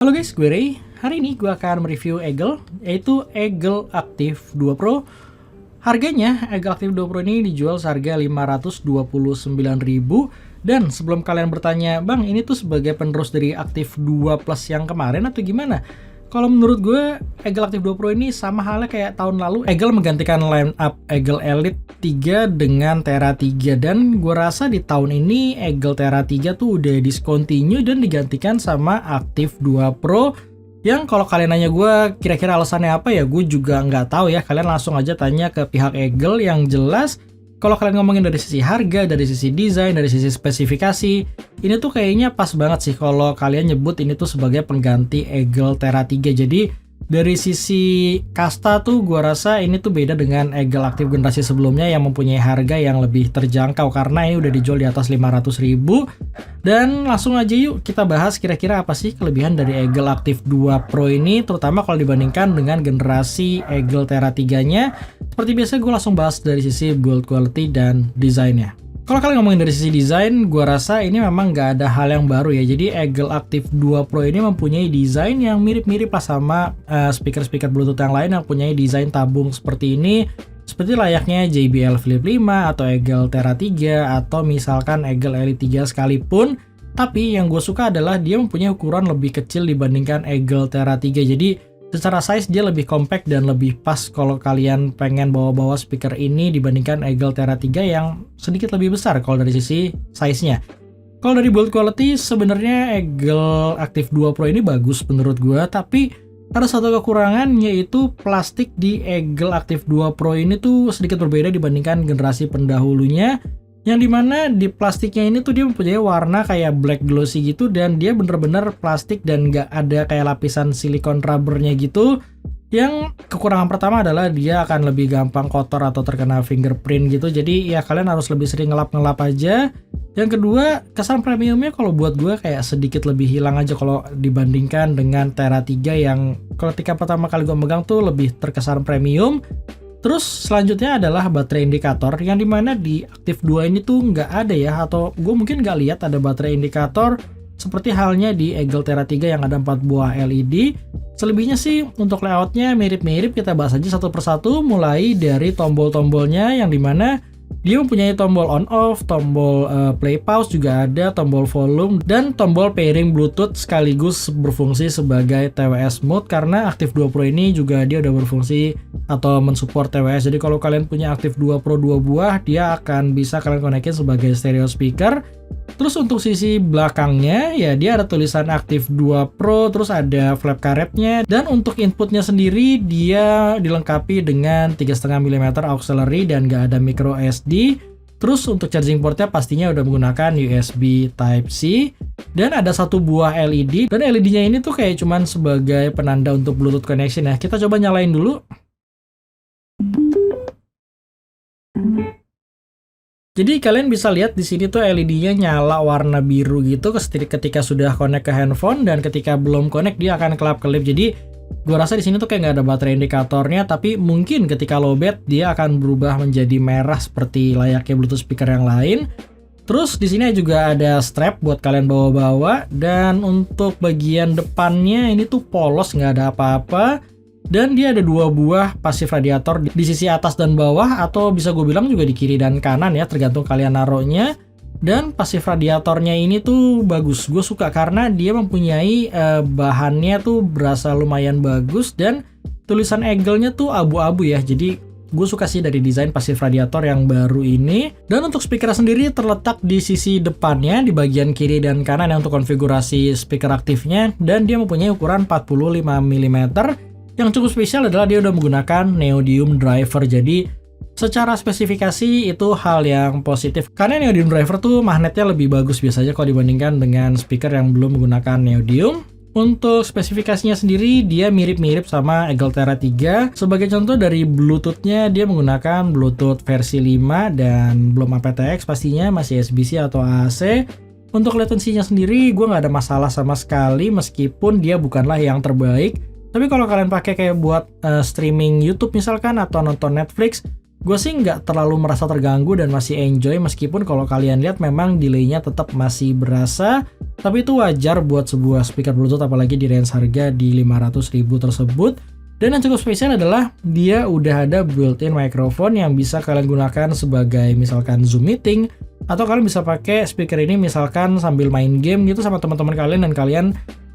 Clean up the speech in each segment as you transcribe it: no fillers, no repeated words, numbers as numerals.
Halo guys, gue Ray. Hari ini gue akan mereview Eagle, yaitu Eagle Active 2 Pro. Harganya, Eagle Active 2 Pro ini dijual seharga 529.000. Dan sebelum kalian bertanya, Bang, ini tuh sebagai penerus dari Active 2 Plus yang kemarin atau gimana? Kalau menurut gue, Eagle Active 2 Pro ini sama halnya kayak tahun lalu. Eagle menggantikan line up Eagle Elite 3 dengan Tera 3. Dan gue rasa di tahun ini Eagle Tera 3 tuh udah discontinue dan digantikan sama Active 2 Pro. Yang kalau kalian nanya gue kira-kira alasannya apa ya, gue juga nggak tahu ya. Kalian langsung aja tanya ke pihak Eagle. Yang jelas, kalau kalian ngomongin dari sisi harga, dari sisi desain, dari sisi spesifikasi, ini tuh kayaknya pas banget sih kalau kalian nyebut ini tuh sebagai pengganti Eagle Tera 3. Jadi dari sisi kasta tuh gua rasa ini tuh beda dengan Eagle Active generasi sebelumnya yang mempunyai harga yang lebih terjangkau karena ini udah dijual di atas 500.000. Dan langsung aja yuk kita bahas kira-kira apa sih kelebihan dari Eagle Active 2 Pro ini, terutama kalau dibandingkan dengan generasi Eagle Tera 3-nya. Seperti biasa gue langsung bahas dari sisi build quality dan desainnya. Kalau kalian ngomongin dari sisi desain, gue rasa ini memang nggak ada hal yang baru ya. Jadi Eagle Active 2 Pro ini mempunyai desain yang mirip-mirip lah sama speaker-speaker Bluetooth yang lain yang punya desain tabung seperti ini. Seperti layaknya JBL Flip 5 atau Eagle Tera 3 atau misalkan Eagle Elite 3 sekalipun. Tapi yang gue suka adalah dia mempunyai ukuran lebih kecil dibandingkan Eagle Tera 3. Jadi secara size dia lebih compact dan lebih pas kalau kalian pengen bawa-bawa speaker ini dibandingkan Eagle Tera 3 yang sedikit lebih besar kalau dari sisi size-nya. Kalau dari build quality sebenarnya Eagle Active 2 Pro ini bagus menurut gue, tapi ada satu kekurangan yaitu plastik di Eagle Active 2 Pro ini tuh sedikit berbeda dibandingkan generasi pendahulunya. Yang dimana di plastiknya ini tuh dia mempunyai warna kayak black glossy gitu, dan dia bener-bener plastik dan nggak ada kayak lapisan silikon rubbernya gitu. Yang kekurangan pertama adalah dia akan lebih gampang kotor atau terkena fingerprint gitu, jadi ya kalian harus lebih sering ngelap-ngelap aja. Yang kedua, kesan premiumnya kalau buat gue kayak sedikit lebih hilang aja kalau dibandingkan dengan Tera 3 yang ketika pertama kali gue megang tuh lebih terkesan premium. Terus selanjutnya adalah baterai indikator yang dimana di Active 2 ini tuh nggak ada ya, atau gue mungkin nggak lihat ada baterai indikator seperti halnya di Eagle Tera 3 yang ada 4 buah LED. Selebihnya sih untuk layoutnya mirip-mirip, kita bahas aja satu persatu mulai dari tombol-tombolnya yang dimana dia mempunyai tombol on off, tombol play pause juga ada, tombol volume, dan tombol pairing Bluetooth sekaligus berfungsi sebagai TWS mode karena Active 2 Pro ini juga dia udah berfungsi atau mensupport TWS. Jadi kalau kalian punya Active 2 Pro 2 buah, dia akan bisa kalian konekin sebagai stereo speaker. Terus untuk sisi belakangnya ya dia ada tulisan Active 2 Pro, terus ada flap karetnya, dan untuk inputnya sendiri dia dilengkapi dengan 3,5 mm auxiliary dan gak ada micro SD. Terus untuk charging portnya pastinya udah menggunakan USB Type-C, dan ada satu buah LED, dan LED-nya ini tuh kayak cuman sebagai penanda untuk Bluetooth connection ya. Kita coba nyalain dulu. Jadi kalian bisa lihat di sini tuh LED-nya nyala warna biru gitu ketika sudah connect ke handphone, dan ketika belum connect dia akan kelap-kelip. Jadi gua rasa di sini tuh kayak nggak ada baterai indikatornya, tapi mungkin ketika lowbat dia akan berubah menjadi merah seperti layaknya Bluetooth speaker yang lain. Terus di sini juga ada strap buat kalian bawa-bawa, dan untuk bagian depannya ini tuh polos, nggak ada apa-apa. Dan dia ada 2 buah pasif radiator di sisi atas dan bawah, atau bisa gue bilang juga di kiri dan kanan ya, tergantung kalian naruhnya. Dan pasif radiatornya ini tuh bagus, gue suka karena dia mempunyai bahannya tuh berasa lumayan bagus, dan tulisan Eagle-nya tuh abu-abu ya. Jadi gue suka sih dari desain pasif radiator yang baru ini. Dan untuk speaker sendiri terletak di sisi depannya di bagian kiri dan kanan yang untuk konfigurasi speaker aktifnya, dan dia mempunyai ukuran 45 mm. Yang cukup spesial adalah dia udah menggunakan Neodymium driver. Jadi secara spesifikasi itu hal yang positif karena Neodymium driver tuh magnetnya lebih bagus biasanya kalau dibandingkan dengan speaker yang belum menggunakan Neodymium. Untuk spesifikasinya sendiri dia mirip-mirip sama Eagle Tera 3. Sebagai contoh dari Bluetooth-nya dia menggunakan Bluetooth versi 5 dan belum aptX pastinya, masih SBC atau AAC. Untuk latency-nya sendiri gue nggak ada masalah sama sekali meskipun dia bukanlah yang terbaik. Tapi kalau kalian pakai kayak buat streaming YouTube misalkan atau nonton Netflix, gue sih nggak terlalu merasa terganggu dan masih enjoy, meskipun kalau kalian lihat memang delay-nya tetap masih berasa, tapi itu wajar buat sebuah speaker Bluetooth apalagi di range harga di 500.000 tersebut. Dan yang cukup spesial adalah dia udah ada built-in microphone yang bisa kalian gunakan sebagai misalkan Zoom meeting, atau kalian bisa pakai speaker ini misalkan sambil main game gitu sama teman-teman kalian, dan kalian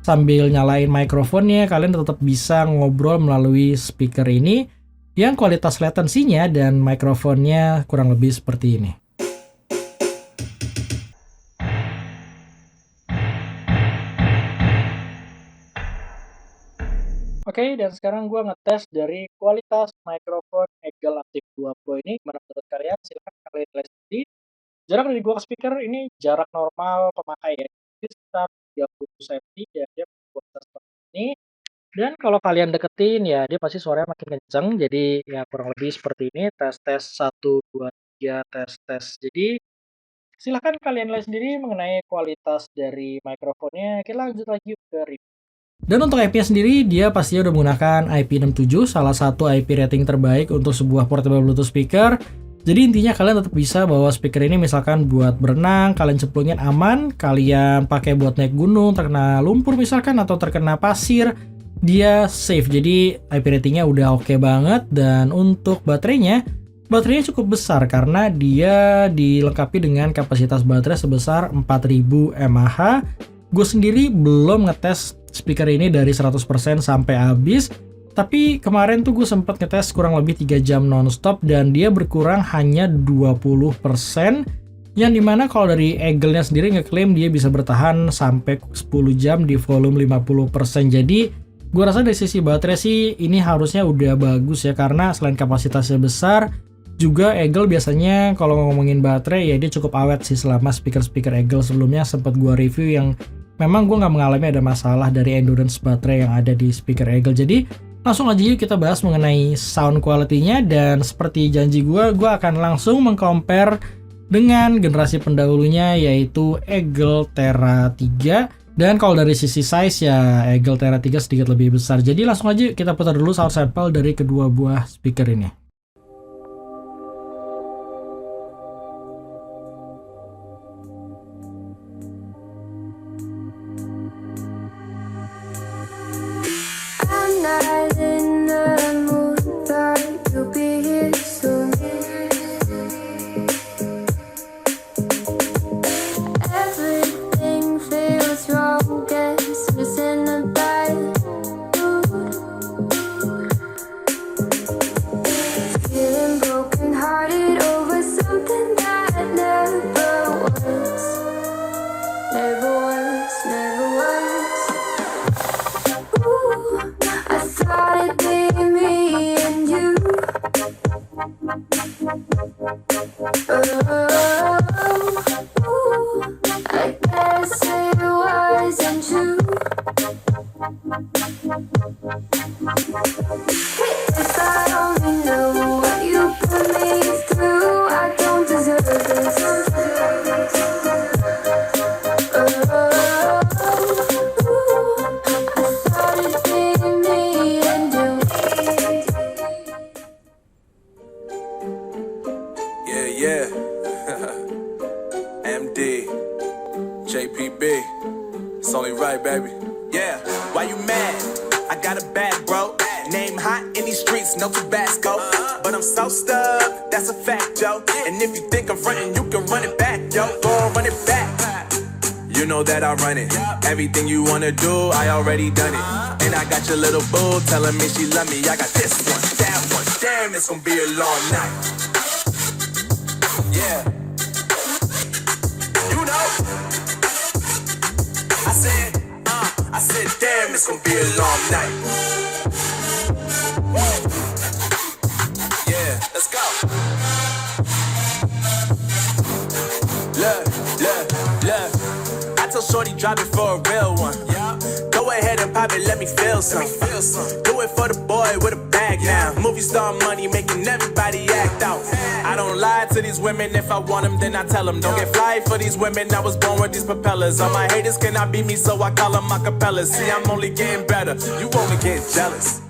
sambil nyalain mikrofonnya kalian tetap bisa ngobrol melalui speaker ini yang kualitas latensinya dan mikrofonnya kurang lebih seperti ini. Oke, dan sekarang gue ngetes dari kualitas mikrofon Eagle Active 2 Pro ini. Gimana menurut kalian? Silahkan kalian lihat sendiri. Jarak dari gua ke speaker ini jarak normal pemakai ya, jadi sekitar 30 cm, dan dia kualitas seperti ini. Dan kalau kalian deketin ya dia pasti suaranya makin kenceng, jadi ya kurang lebih seperti ini. Tes 1, 2, 3, tes. Jadi silahkan kalian lihat sendiri mengenai kualitas dari mikrofonnya. Kita lanjut lagi ke review. Dan untuk IP-nya sendiri, dia pastinya udah menggunakan IP67, salah satu IP rating terbaik untuk sebuah portable Bluetooth speaker. Jadi intinya kalian tetap bisa bawa speaker ini misalkan buat berenang, kalian cemplungin aman, kalian pakai buat naik gunung, terkena lumpur misalkan, atau terkena pasir, dia safe. Jadi IP ratingnya udah oke banget. Dan untuk baterainya cukup besar karena dia dilengkapi dengan kapasitas baterai sebesar 4000 mAh. Gue sendiri belum ngetes speaker ini dari 100% sampai habis, tapi kemarin tuh gue sempat ngetes kurang lebih 3 jam nonstop dan dia berkurang hanya 20%, yang dimana kalau dari Eagle-nya sendiri ngeklaim dia bisa bertahan sampai 10 jam di volume 50%. Jadi gue rasa dari sisi baterai sih ini harusnya udah bagus ya, karena selain kapasitasnya besar, juga Eagle biasanya kalau ngomongin baterai ya dia cukup awet sih. Selama speaker-speaker Eagle sebelumnya sempat gue review yang memang gue nggak mengalami ada masalah dari endurance baterai yang ada di speaker Eagle. Jadi langsung aja yuk kita bahas mengenai sound quality-nya. Dan seperti janji gue akan langsung mengcompare dengan generasi pendahulunya yaitu Eagle Thera 3. Dan kalau dari sisi size ya Eagle Thera 3 sedikit lebih besar. Jadi langsung aja kita putar dulu sound sample dari kedua buah speaker ini. MD, JPB, it's only right, baby. Yeah, why you mad? I got a bad bro. Name hot in these streets, no Tabasco. But I'm so stuck, that's a fact, yo. And if you think I'm frontin', you can run it back, yo. Go on, run it back. You know that I run it. Everything you wanna do, I already done it. And I got your little boo telling me she love me. I got this one, that one. Damn, it's gonna be a long night. Yeah. You know. I said, damn, it's gonna be a long night. Yeah, let's go. Look. I told Shorty drop it for a real one. Go ahead and pop it, let me feel some. Do it for the boy with a bag now. Movie star money making everybody act out. I don't lie to these women, if I want them then I tell them. Don't get fly for these women, I was born with these propellers. All my haters cannot beat me, so I call them acapellas. See, I'm only getting better, you only get jealous.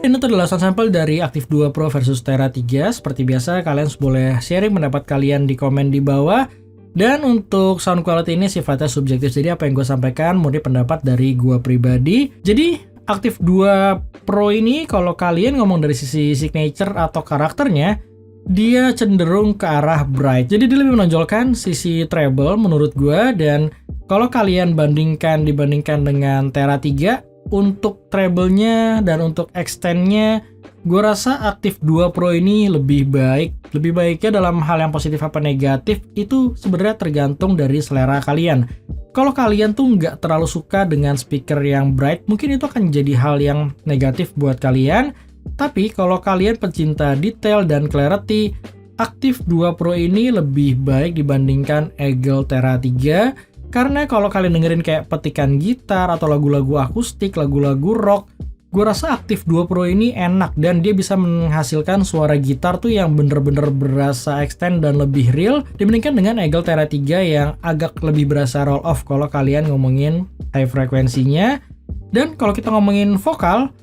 Ini tuh adalah sound sample dari Active 2 Pro versus Tera 3. Seperti biasa, kalian boleh sharing pendapat kalian di komen di bawah. Dan untuk sound quality ini sifatnya subjektif, jadi apa yang gue sampaikan murni pendapat dari gue pribadi. Jadi Active 2 Pro ini kalau kalian ngomong dari sisi signature atau karakternya, dia cenderung ke arah bright. Jadi dia lebih menonjolkan sisi treble menurut gue. Dan kalau kalian dibandingkan dengan Tera 3, untuk treble-nya dan untuk extend-nya, gue rasa Active 2 Pro ini lebih baik. Lebih baiknya dalam hal yang positif apa negatif, itu sebenarnya tergantung dari selera kalian. Kalau kalian tuh nggak terlalu suka dengan speaker yang bright, mungkin itu akan jadi hal yang negatif buat kalian. Tapi kalau kalian pecinta detail dan clarity, Active 2 Pro ini lebih baik dibandingkan Eagle Tera 3. Karena kalau kalian dengerin kayak petikan gitar atau lagu-lagu akustik, lagu-lagu rock, gue rasa Active 2 Pro ini enak dan dia bisa menghasilkan suara gitar tuh yang bener-bener berasa extend dan lebih real dibandingkan dengan Eagle Tera 3 yang agak lebih berasa roll off kalau kalian ngomongin high frekuensinya. Dan kalau kita ngomongin vokal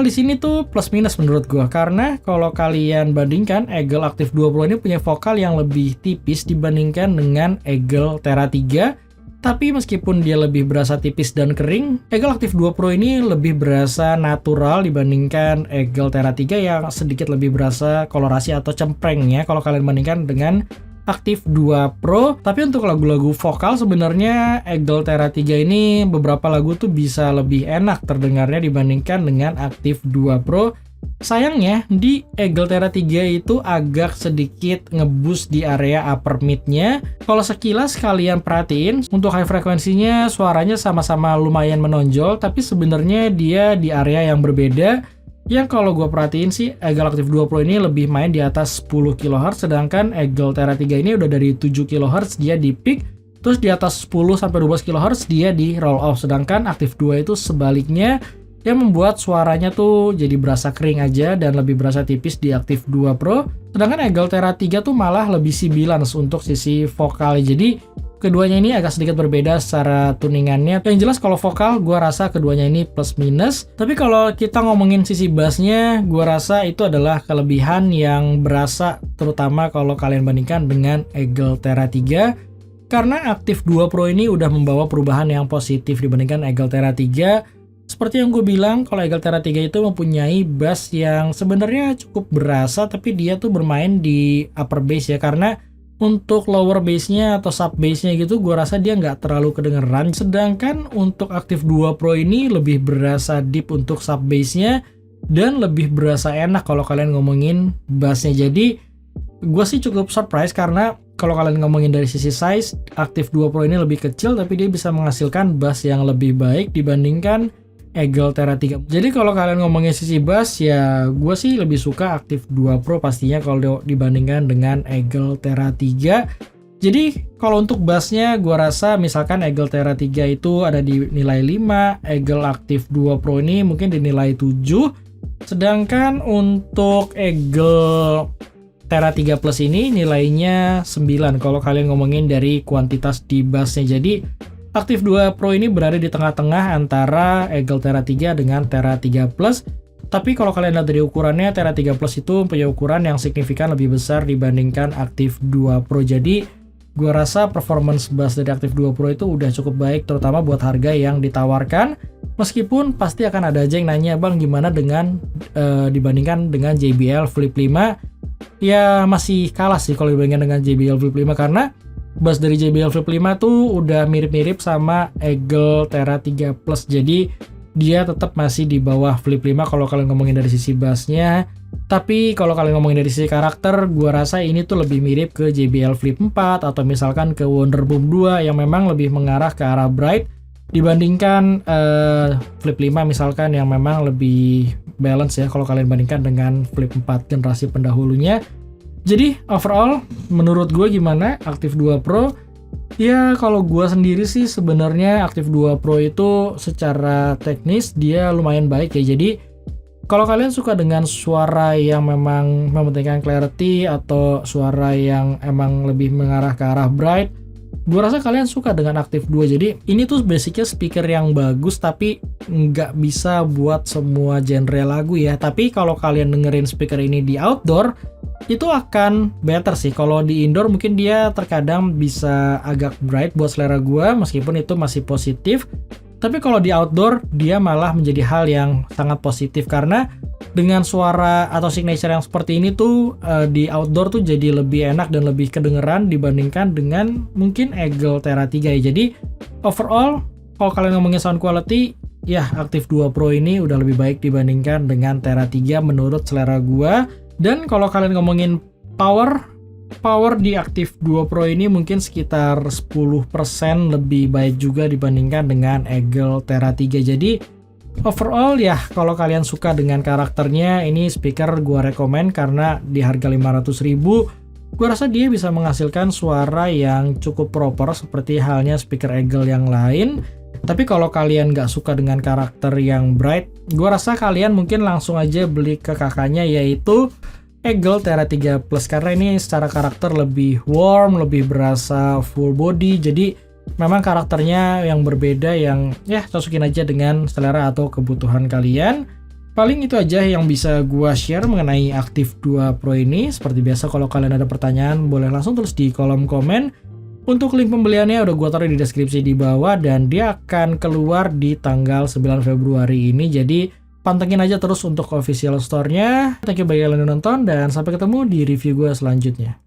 di sini tuh plus minus menurut gue, karena kalau kalian bandingkan Eagle Active 2 Pro ini punya vokal yang lebih tipis dibandingkan dengan Eagle Tera 3. Tapi meskipun dia lebih berasa tipis dan kering, Eagle Active 2 Pro ini lebih berasa natural dibandingkan Eagle Tera 3 yang sedikit lebih berasa kolorasi atau cempreng ya kalau kalian bandingkan dengan Active 2 Pro. Tapi untuk lagu-lagu vokal sebenarnya Eagle Tera 3 ini beberapa lagu tuh bisa lebih enak terdengarnya dibandingkan dengan Active 2 Pro. Sayangnya di Eagle Tera 3 itu agak sedikit ngeboost di area upper mid-nya. Kalau sekilas kalian perhatiin, untuk high frekuensinya suaranya sama-sama lumayan menonjol, tapi sebenarnya dia di area yang berbeda. Yang kalau gue perhatiin sih, Eagle Active 2 Pro ini lebih main di atas 10 kHz, sedangkan Eagle Tera 3 ini udah dari 7 kHz dia di peak, terus di atas 10-12 kHz dia di roll off, sedangkan Active 2 itu sebaliknya, yang membuat suaranya tuh jadi berasa kering aja dan lebih berasa tipis di Active 2 Pro. Sedangkan Eagle Tera 3 tuh malah lebih sibilance untuk sisi vokal. Jadi keduanya ini agak sedikit berbeda secara tuningannya. Yang jelas kalau vokal gue rasa keduanya ini plus minus. Tapi kalau kita ngomongin sisi bassnya, gue rasa itu adalah kelebihan yang berasa terutama kalau kalian bandingkan dengan Eagle Tera 3. Karena Active 2 Pro ini udah membawa perubahan yang positif dibandingkan Eagle Tera 3. Seperti yang gue bilang, kalau Eagle Tera 3 itu mempunyai bass yang sebenarnya cukup berasa, tapi dia tuh bermain di upper bass ya, karena untuk lower bass-nya atau sub bass-nya gitu, gue rasa dia nggak terlalu kedengeran. Sedangkan untuk Active 2 Pro ini lebih berasa deep untuk sub bass-nya, dan lebih berasa enak kalau kalian ngomongin bass-nya. Jadi, gue sih cukup surprise karena kalau kalian ngomongin dari sisi size, Active 2 Pro ini lebih kecil, tapi dia bisa menghasilkan bass yang lebih baik dibandingkan Eagle Tera 3. Jadi kalau kalian ngomongin sisi bass, ya gue sih lebih suka Active 2 Pro pastinya kalau dibandingkan dengan Eagle Tera 3. Jadi kalau untuk bassnya gue rasa misalkan Eagle Tera 3 itu ada di nilai 5, Eagle Active 2 Pro ini mungkin di nilai 7. Sedangkan untuk Eagle Tera 3 Plus ini nilainya 9 kalau kalian ngomongin dari kuantitas di bassnya. Jadi Active 2 Pro ini berada di tengah-tengah antara Eagle Tera 3 dengan Tera 3 Plus. Tapi kalau kalian lihat dari ukurannya, Tera 3 Plus itu punya ukuran yang signifikan lebih besar dibandingkan Active 2 Pro. Jadi, gue rasa performance bass dari Active 2 Pro itu udah cukup baik, terutama buat harga yang ditawarkan. Meskipun pasti akan ada aja yang nanya, bang gimana dengan dibandingkan dengan JBL Flip 5? Ya masih kalah sih kalau dibandingkan dengan JBL Flip 5 karena bass dari JBL Flip 5 tuh udah mirip-mirip sama Eagle Tera 3 Plus. Jadi dia tetap masih di bawah Flip 5 kalau kalian ngomongin dari sisi bassnya. Tapi kalau kalian ngomongin dari sisi karakter, gua rasa ini tuh lebih mirip ke JBL Flip 4 atau misalkan ke Wonderboom 2 yang memang lebih mengarah ke arah bright dibandingkan Flip 5 misalkan yang memang lebih balance ya kalau kalian bandingkan dengan Flip 4 generasi pendahulunya. Jadi overall menurut gue gimana Active 2 Pro? Ya kalau gue sendiri sih sebenarnya Active 2 Pro itu secara teknis dia lumayan baik ya. Jadi kalau kalian suka dengan suara yang memang mementingkan clarity atau suara yang emang lebih mengarah ke arah bright, Gua rasa kalian suka dengan Active 2. Jadi ini tuh basicnya speaker yang bagus tapi nggak bisa buat semua genre lagu ya. Tapi kalau kalian dengerin speaker ini di outdoor, itu akan better sih. Kalau di indoor mungkin dia terkadang bisa agak bright buat selera gua, meskipun itu masih positif. Tapi kalau di outdoor, dia malah menjadi hal yang sangat positif karena dengan suara atau signature yang seperti ini tuh di outdoor tuh jadi lebih enak dan lebih kedengeran dibandingkan dengan mungkin Eagle Thera 3 ya. Jadi overall, kalau kalian ngomongin sound quality, ya Active 2 Pro ini udah lebih baik dibandingkan dengan Thera 3 menurut selera gua. Dan kalau kalian ngomongin power di Active 2 Pro ini mungkin sekitar 10% lebih baik juga dibandingkan dengan Eagle Thera 3. Jadi overall ya kalau kalian suka dengan karakternya, ini speaker gua rekomen karena di harga 500.000 gua rasa dia bisa menghasilkan suara yang cukup proper seperti halnya speaker Eagle yang lain. Tapi kalau kalian nggak suka dengan karakter yang bright, gua rasa kalian mungkin langsung aja beli ke kakaknya, yaitu Eagle Thera 3 Plus, karena ini secara karakter lebih warm, lebih berasa full body. Jadi memang karakternya yang berbeda, yang ya cocokin aja dengan selera atau kebutuhan kalian. Paling itu aja yang bisa gua share mengenai Active 2 Pro ini. Seperti biasa kalau kalian ada pertanyaan boleh langsung tulis di kolom komen. Untuk link pembeliannya udah gua taruh di deskripsi di bawah dan dia akan keluar di tanggal 9 Februari ini. Jadi pantengin aja terus untuk official store-nya. Thank you bagi kalian yang nonton dan sampai ketemu di review gue selanjutnya.